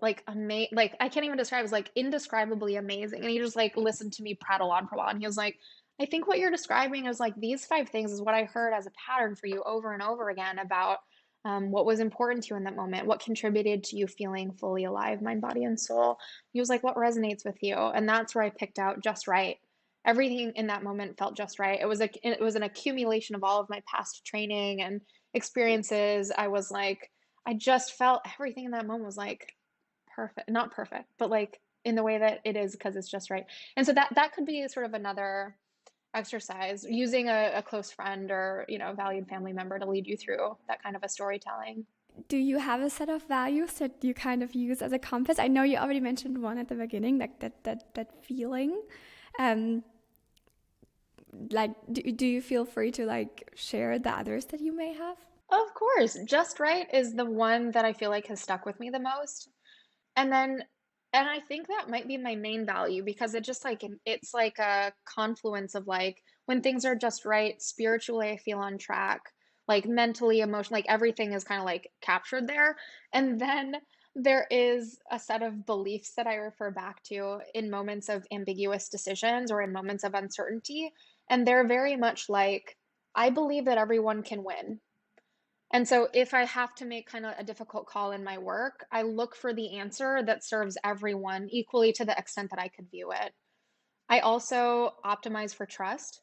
like I can't even describe it. It was like indescribably amazing. And he just like listened to me prattle on for a while. And he was like, I think what you're describing is like these 5 things is what I heard as a pattern for you over and over again about what was important to you in that moment, what contributed to you feeling fully alive, mind, body, and soul. He was like, what resonates with you? And that's where I picked out just right. Everything in that moment felt just right. It was an accumulation of all of my past training and experiences. I just felt everything in that moment was like perfect, not perfect, but like in the way that it is because it's just right. And so that could be sort of another exercise using a close friend or, valued family member to lead you through that kind of a storytelling. Do you have a set of values that you kind of use as a compass? I know you already mentioned one at the beginning, like that feeling. Um, like, do you feel free to like share the others that you may have? Of course, just right is the one that I feel like has stuck with me the most. And then, and I think that might be my main value because it's like a confluence of like when things are just right, spiritually, I feel on track, like mentally, emotionally, like everything is kind of like captured there. And then there is a set of beliefs that I refer back to in moments of ambiguous decisions or in moments of uncertainty. And they're very much like, I believe that everyone can win. And so if I have to make kind of a difficult call in my work, I look for the answer that serves everyone equally to the extent that I could view it. I also optimize for trust.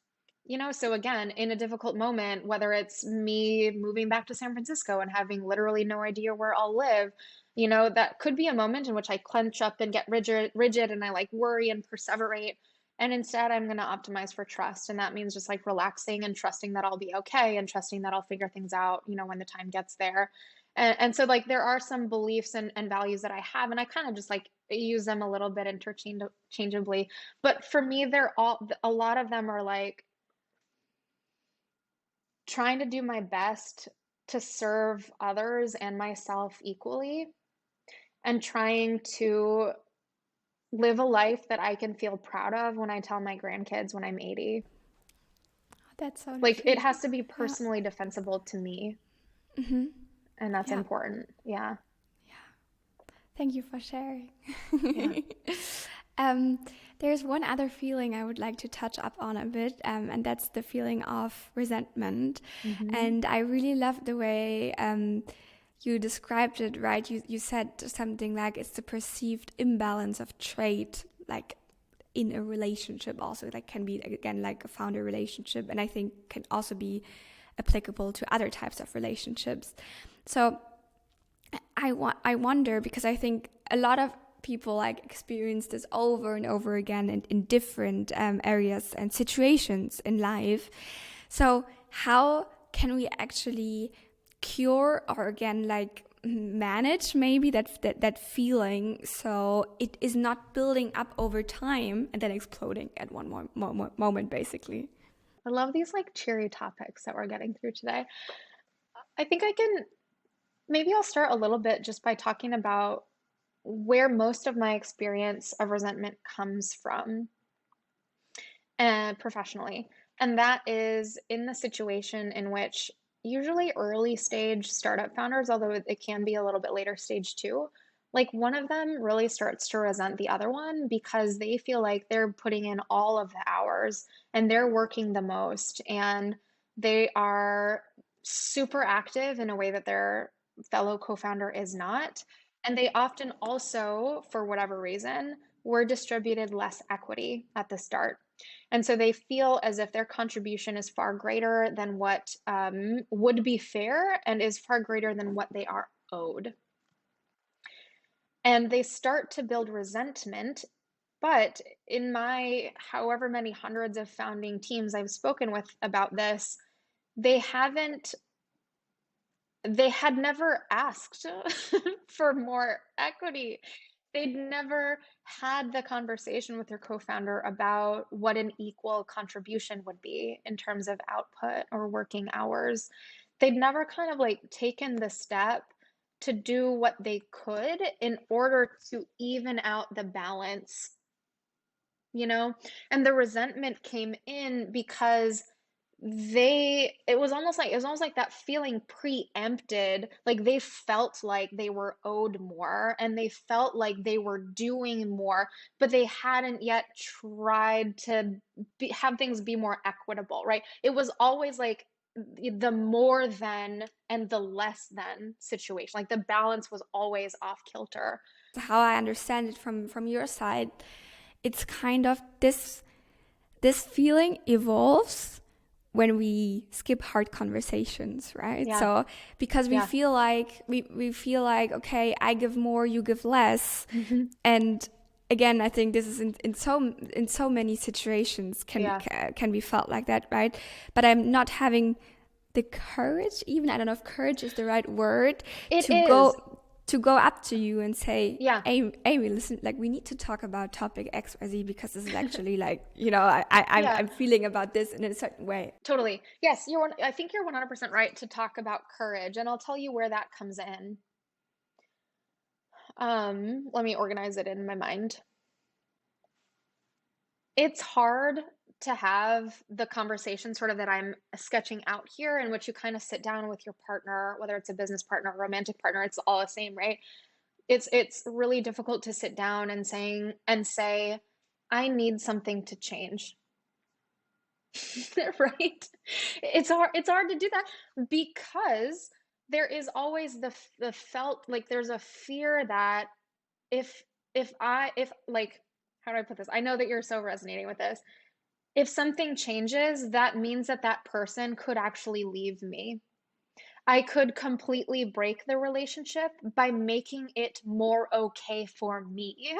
So again, in a difficult moment, whether it's me moving back to San Francisco and having literally no idea where I'll live, that could be a moment in which I clench up and get rigid and I like worry and perseverate. And instead, I'm going to optimize for trust. And that means just like relaxing and trusting that I'll be okay and trusting that I'll figure things out, when the time gets there. And so, like, there are some beliefs and values that I have, and I kind of just like use them a little bit interchangeably. But for me, a lot of them are like trying to do my best to serve others and myself equally and trying to live a life that I can feel proud of when I tell my grandkids when I'm 80. That's so Like it sweet. has to be Yeah. personally defensible to me, Mm-hmm. and that's Yeah. important. Yeah. Thank you for sharing. Yeah. um, there's one other feeling I would like to touch up on a bit, and that's the feeling of resentment. Hmm. And I really love the way you described it, right? You said something like it's the perceived imbalance of trait, like in a relationship also, like can be again like a founder relationship, and I think can also be applicable to other types of relationships. So I wonder, because I think a lot of people like experience this over and over again in different areas and situations in life. So how can we actually cure, or again like manage maybe that feeling, so it is not building up over time and then exploding at one moment basically? I love these like cheery topics that we're getting through today. I think maybe I'll start a little bit just by talking about where most of my experience of resentment comes from professionally. And that is in the situation in which usually early stage startup founders, although it can be a little bit later stage too, like one of them really starts to resent the other one because they feel like they're putting in all of the hours and they're working the most and they are super active in a way that their fellow co-founder is not. And they often also, for whatever reason, were distributed less equity at the start. And so they feel as if their contribution is far greater than what would be fair and is far greater than what they are owed. And they start to build resentment. But in my however many hundreds of founding teams I've spoken with about this, they haven't they had never asked for more equity. They'd never had the conversation with their co-founder about what an equal contribution would be in terms of output or working hours. They'd never kind of like taken the step to do what they could in order to even out the balance, you know? And the resentment came in because it was almost like that feeling preempted, like they felt like they were owed more and they felt like they were doing more, but they hadn't yet tried to have things be more equitable, right? It was always like the more than and the less than situation, like the balance was always off kilter. How I understand it from your side, it's kind of this feeling evolves when we skip hard conversations, right? Yeah. So because we Yeah. feel like we feel like, okay, I give more, you give less. Hmm. And again, I think this is in so many situations Yeah. can be felt like that, right? But I'm not having the courage, even, I don't know if courage is the right word, It to is. go up to you and say, Yeah. Amy, listen, like we need to talk about topic XYZ because this is actually like, Yeah. I'm feeling about this in a certain way. Totally. Yes, I think you're 100% right to talk about courage, and I'll tell you where that comes in. Let me organize it in my mind. It's hard to have the conversation sort of that I'm sketching out here, in which you kind of sit down with your partner, whether it's a business partner or romantic partner, it's all the same, right? It's really difficult to sit down and say, I need something to change. Right? It's hard to do that because there is always the felt like there's a fear that if if like how do I put this? I know that you're so resonating with this. If something changes, that means that that person could actually leave me. I could completely break the relationship by making it more okay for me.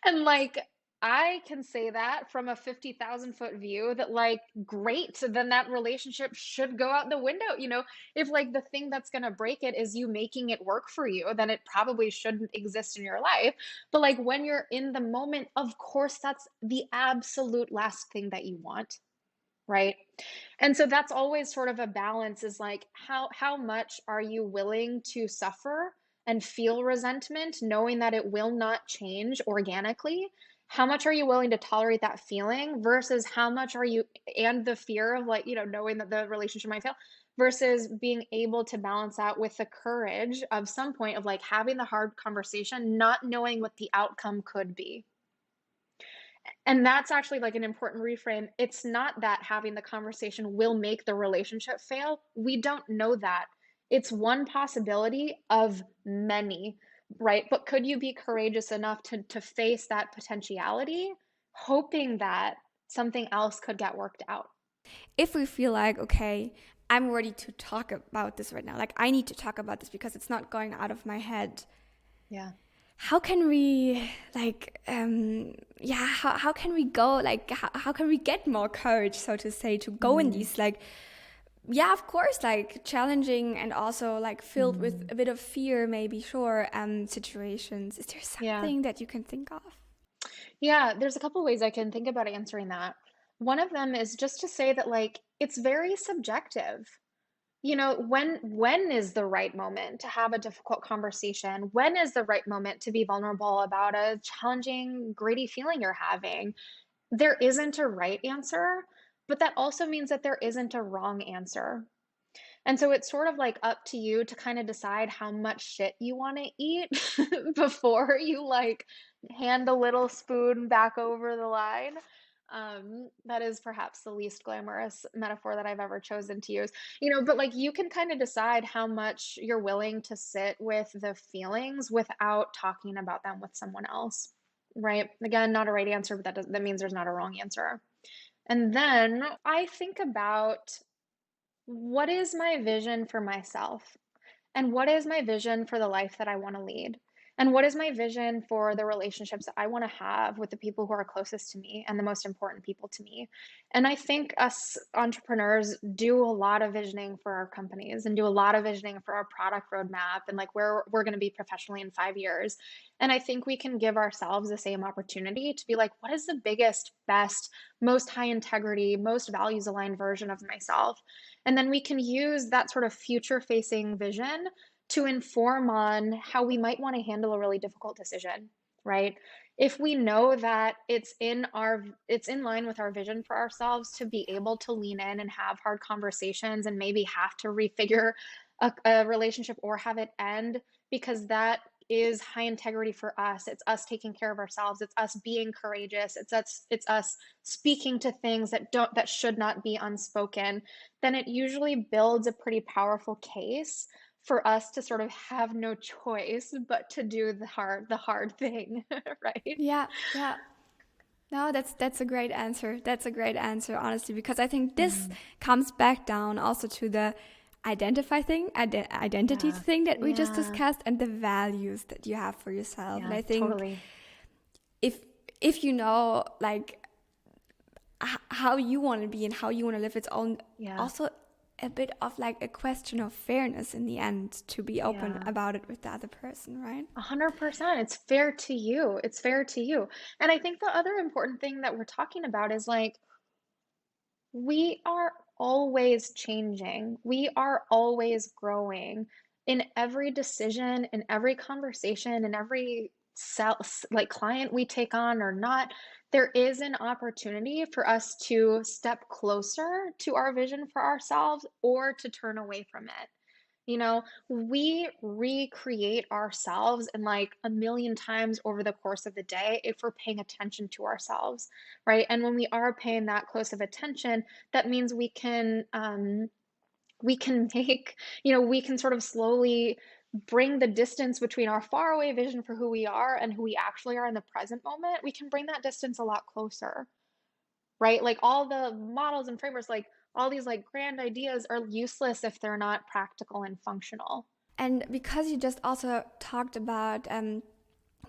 And like, I can say that from a 50,000 foot view that, like, great, then that relationship should go out the window. If like the thing that's going to break it is you making it work for you, then it probably shouldn't exist in your life. But like when you're in the moment, of course, that's the absolute last thing that you want. Right. And so that's always sort of a balance, is like how much are you willing to suffer and feel resentment, knowing that it will not change organically? How much are you willing to tolerate that feeling versus how much are you, and the fear of like, knowing that the relationship might fail, versus being able to balance out with the courage of some point of like having the hard conversation, not knowing what the outcome could be. And that's actually like an important reframe. It's not that having the conversation will make the relationship fail. We don't know that. It's one possibility of many, right? But could you be courageous enough to face that potentiality, hoping that something else could get worked out? If we feel like, okay, I'm ready to talk about this right now, like I need to talk about this because it's not going out of my head, Yeah. how can we how can we go, like how can we get more courage, so to say, to go in Mm, these, like, yeah, of course, like challenging and also like filled with mm, a bit of fear, maybe, sure, situations. Is there yeah. something that you can think of? Yeah, there's a couple ways I can think about answering that. One of them is just to say that like it's very subjective. You know, when is the right moment to have a difficult conversation? When is the right moment to be vulnerable about a challenging, gritty feeling you're having? There isn't a right answer, but that also means that there isn't a wrong answer. And so it's sort of like up to you to kind of decide how much shit you want to eat before you like hand the little spoon back over the line. That is perhaps the least glamorous metaphor that I've ever chosen to use. You know, but like you can kind of decide how much you're willing to sit with the feelings without talking about them with someone else. Right? Again, not a right answer, but that means there's not a wrong answer. And then I think about what is my vision for myself? And what is my vision for the life that I want to lead? And what is my vision for the relationships that I want to have with the people who are closest to me and the most important people to me? And I think us entrepreneurs do a lot of visioning for our companies and do a lot of visioning for our product roadmap and like where we're going to be professionally in 5 years. And I think we can give ourselves the same opportunity to be like, what is the biggest, best, most high integrity, most values aligned version of myself? And then we can use that sort of future facing vision to inform on how we might want to handle a really difficult decision, right? If we know that it's in line with our vision for ourselves to be able to lean in and have hard conversations and maybe have to refigure a relationship or have it end because that is high integrity for us. It's us taking care of ourselves. It's us being courageous. It's us speaking to things that should not be unspoken. Then it usually builds a pretty powerful case for us to sort of have no choice but to do the hard thing, right? Yeah, yeah. No, that's a great answer. That's a great answer, honestly, because I think this Mhm. comes back down also to the identity Yeah. thing that we just Yeah. discussed, and the values that you have for yourself. And Yeah, I think totally. if if you know, like, how you want to be and how you want to live, it's own Yeah. also a bit of like a question of fairness in the end, to be open Yeah. about it with the other person, right? 100%. It's fair to you. It's fair to you. And I think the other important thing that we're talking about is like we are always changing. We are always growing in every decision, in every conversation, in every like client we take on or not. There is an opportunity for us to step closer to our vision for ourselves or to turn away from it. You know, we recreate ourselves in like a million times over the course of the day if we're paying attention to ourselves, right? And when we are paying that close of attention, that means we can make, we can sort of slowly bring the distance between our faraway vision for who we are and who we actually are in the present moment. We can bring that distance a lot closer, right? Like all the models and frameworks, like all these like grand ideas are useless if they're not practical and functional. And because you just also talked about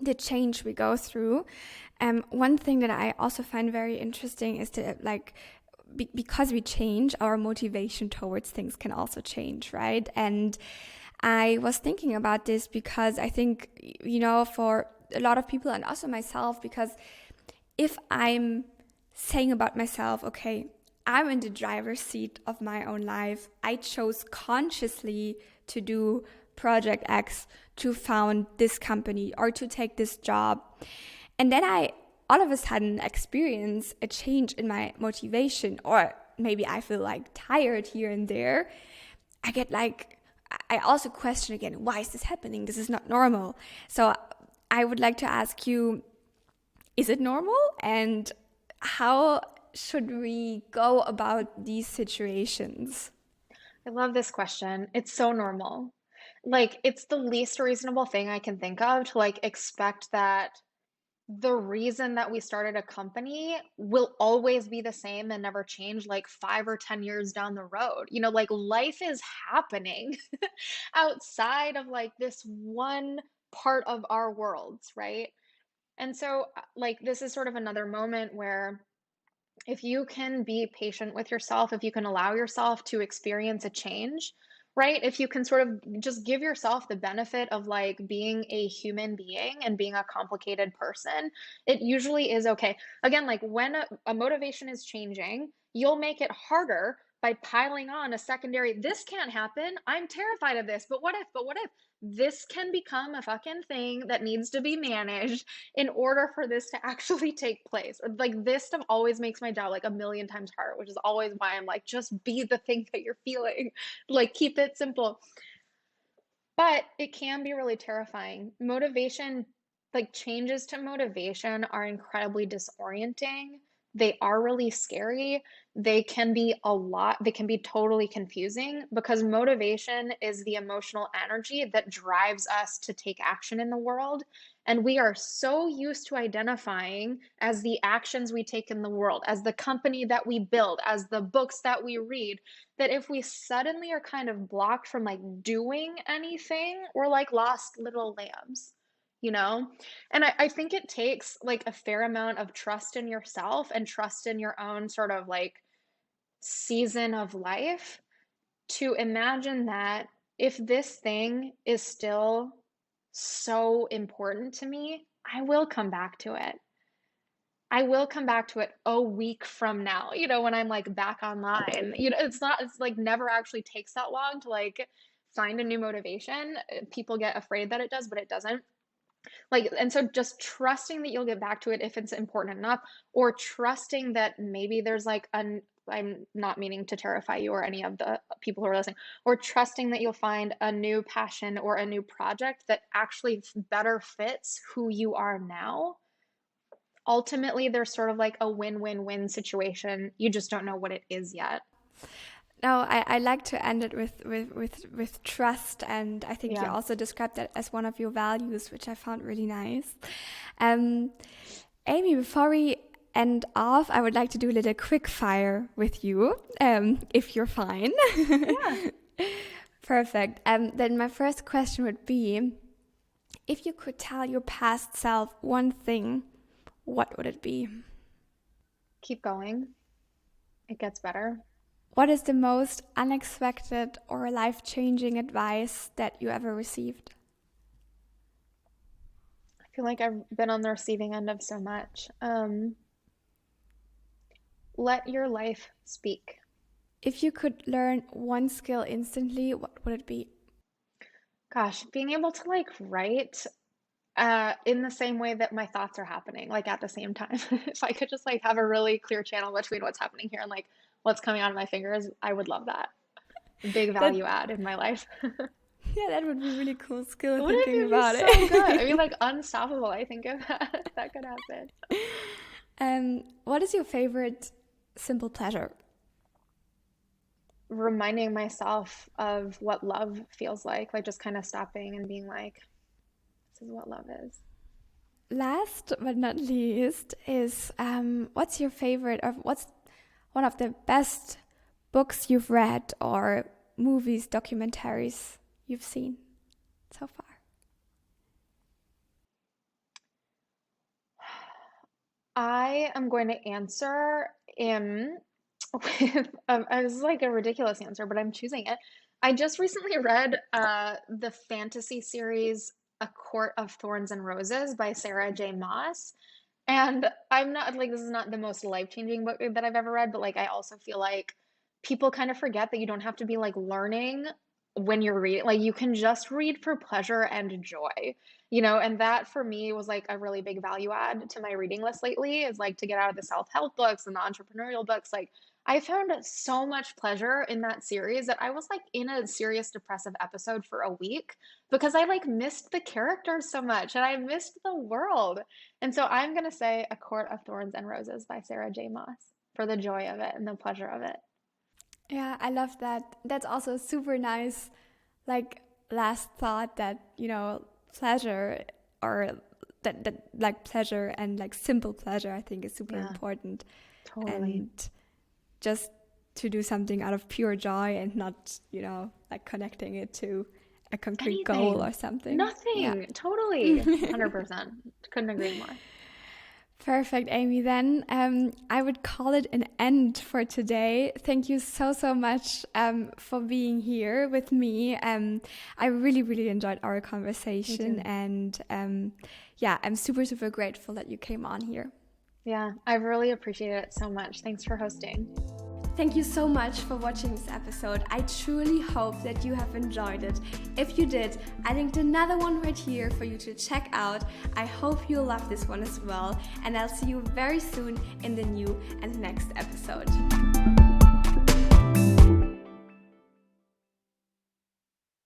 the change we go through, one thing that I also find very interesting is that, like, because we change, our motivation towards things can also change, right? And I was thinking about this because I think, for a lot of people and also myself, because if I'm saying about myself, okay, I'm in the driver's seat of my own life, I chose consciously to do Project X, to found this company, or to take this job. And then I all of a sudden experience a change in my motivation, or maybe I feel like tired here and there. I get like, I also question again, why is this happening? This is not normal. So I would like to ask you, is it normal? And how should we go about these situations? I love this question. It's so normal. Like, it's the least reasonable thing I can think of to like expect that the reason that we started a company will always be the same and never change like 5 or 10 years down the road. Like life is happening outside of like this one part of our worlds, right? And so, like, this is sort of another moment where if you can be patient with yourself, if you can allow yourself to experience a change, right? If you can sort of just give yourself the benefit of like being a human being and being a complicated person, it usually is okay. Again, like when a motivation is changing, you'll make it harder by piling on a secondary, this can't happen. I'm terrified of this, but what if? But what if? This can become a fucking thing that needs to be managed in order for this to actually take place. Like this stuff always makes my job like a million times harder, which is always why I'm like, just be the thing that you're feeling. Like keep it simple. But it can be really terrifying. Motivation, like changes to motivation, are incredibly disorienting. They are really scary. They can be they can be totally confusing because motivation is the emotional energy that drives us to take action in the world. And we are so used to identifying as the actions we take in the world, as the company that we build, as the books that we read, that if we suddenly are kind of blocked from like doing anything, we're like lost little lambs, you know? And I think it takes like a fair amount of trust in yourself and trust in your own sort of like season of life to imagine that if this thing is still so important to me, I will come back to it. I will come back to it a week from now, when I'm like back online. It's like never actually takes that long to like find a new motivation. People get afraid that it does, but it doesn't. Like, and so just trusting that you'll get back to it if it's important enough, or trusting that maybe there's like I'm not meaning to terrify you or any of the people who are listening, or trusting that you'll find a new passion or a new project that actually better fits who you are now. Ultimately, there's sort of like a win-win-win situation. You just don't know what it is yet. No, I like to end it with trust, and I think you Yeah. also described that as one of your values, which I found really nice. Um, Amy, before we end off, I would like to do a little quick fire with you, if you're fine. Yeah. Perfect. Then my first question would be, if you could tell your past self one thing, what would it be? Keep going. It gets better. What is the most unexpected or life-changing advice that you ever received? I feel like I've been on the receiving end of so much. Let your life speak. If you could learn one skill instantly, what would it be? Gosh, being able to like write in the same way that my thoughts are happening, like at the same time. If I could just like have a really clear channel between what's happening here and like what's coming out of my fingers, I would love that. Big That value add in my life. yeah, that would be really cool skill Wouldn't thinking it be about so good? I mean, it. like unstoppable. I think of that. That could happen. What is your favorite simple pleasure? Reminding myself of what love feels like just kind of stopping and being like, this is what love is. Last but not least is what's your favorite or what's one of the best books you've read or movies, documentaries you've seen so far? I am going to answer with this is like a ridiculous answer, but I'm choosing it. I just recently read the fantasy series A Court of Thorns and Roses by Sarah J. Maas. And I'm not like this is not the most life-changing book that I've ever read, but like I also feel like people kind of forget that you don't have to be like learning when you're reading. Like you can just read for pleasure and joy, and that for me was like a really big value add to my reading list lately is like to get out of the self-help books and the entrepreneurial books. Like I found so much pleasure in that series that I was like in a serious depressive episode for a week because I like missed the characters so much and I missed the world. And so I'm going to say A Court of Thorns and Roses by Sarah J. Maas for the joy of it and the pleasure of it. Yeah, I love that. That's also super nice, like last thought that, pleasure or that like pleasure and like simple pleasure, I think, is super important. Totally. And just to do something out of pure joy and not, like connecting it to a concrete goal or something. Nothing. Totally. 100%. Couldn't agree more. Perfect, Amy. Then I would call it an end for today. Thank you so much for being here with me. I really enjoyed our conversation, and I'm super grateful that you came on here. Yeah, I really appreciate it so much. Thanks for hosting. Thank you so much for watching this episode. I truly hope that you have enjoyed it. If you did, I linked another one right here for you to check out. I hope you'll love this one as well. And I'll see you very soon in the new and next episode.